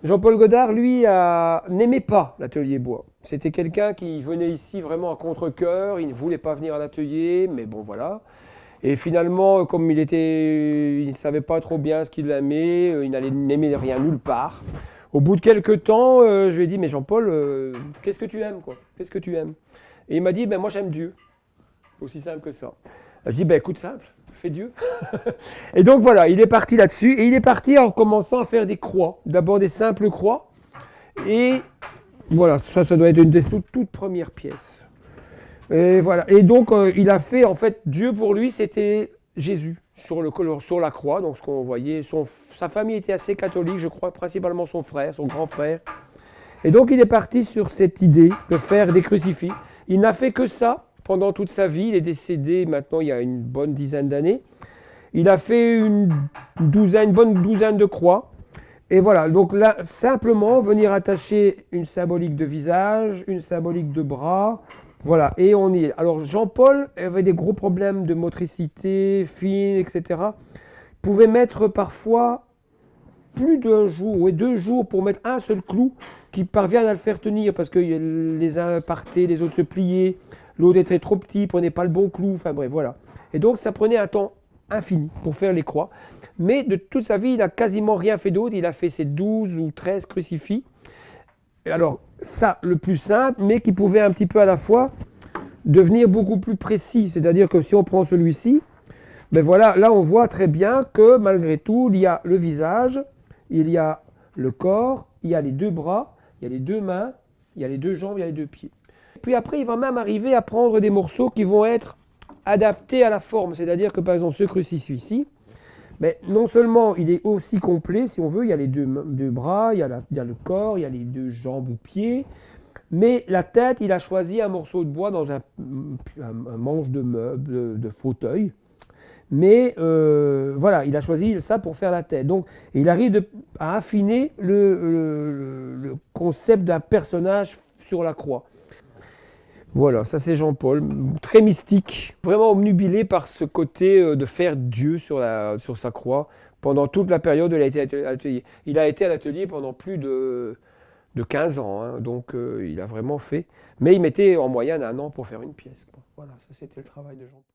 Jean-Paul Godard, lui, n'aimait pas l'atelier bois. C'était quelqu'un qui venait ici vraiment à contre-cœur, il ne voulait pas venir à l'atelier, mais bon voilà. Et finalement, comme il ne savait pas trop bien ce qu'il aimait, n'aimait rien nulle part. Au bout de quelques temps, je lui ai dit, mais Jean-Paul, qu'est-ce que tu aimes quoi? Qu'est-ce que tu aimes? Et il m'a dit, ben moi j'aime Dieu. Aussi simple que ça. Je dis, ben écoute, simple, fais Dieu. Et donc voilà, il est parti là-dessus, et il est parti en commençant à faire des croix. D'abord des simples croix, et voilà, ça doit être une des toutes premières pièces. Et voilà. Et donc, il a fait, en fait, Dieu pour lui, c'était Jésus sur la croix. Donc, ce qu'on voyait, sa famille était assez catholique, je crois, principalement son frère, son grand frère. Et donc, il est parti sur cette idée de faire des crucifix. Il n'a fait que ça pendant toute sa vie. Il est décédé maintenant il y a une bonne dizaine d'années. Il a fait une bonne douzaine de croix. Et voilà, donc là, simplement venir attacher une symbolique de visage, une symbolique de bras, voilà, et on y est. Alors Jean-Paul avait des gros problèmes de motricité fine, etc. Il pouvait mettre parfois plus d'un jour, ouais, 2 jours pour mettre un seul clou qui parvient à le faire tenir parce que les uns partaient, les autres se pliaient, l'autre était trop petit, prenait pas le bon clou, enfin bref, voilà. Et donc ça prenait un temps infini pour faire les croix. Mais de toute sa vie, il n'a quasiment rien fait d'autre. Il a fait ses 12 ou 13 crucifix. Alors, ça, le plus simple, mais qui pouvait un petit peu à la fois devenir beaucoup plus précis. C'est-à-dire que si on prend celui-ci, ben voilà, là on voit très bien que malgré tout, il y a le visage, il y a le corps, il y a les 2 bras, il y a les 2 mains, il y a les 2 jambes, il y a les 2 pieds. Puis après, il va même arriver à prendre des morceaux qui vont être adaptés à la forme. C'est-à-dire que par exemple, ce crucifix-ci, mais non seulement il est aussi complet, si on veut, il y a les 2 bras, il y a le corps, il y a les 2 jambes ou pieds, mais la tête, il a choisi un morceau de bois dans un manche de meuble, de fauteuil. Mais voilà, il a choisi ça pour faire la tête. Donc, il arrive à affiner le concept d'un personnage sur la croix. Voilà, ça c'est Jean-Paul, très mystique, vraiment obnubilé par ce côté de faire Dieu sur sa croix pendant toute la période où il a été à l'atelier. Il a été à l'atelier pendant plus de 15 ans, hein, donc il a vraiment fait. Mais il mettait en moyenne 1 an pour faire une pièce. Voilà, ça c'était le travail de Jean-Paul.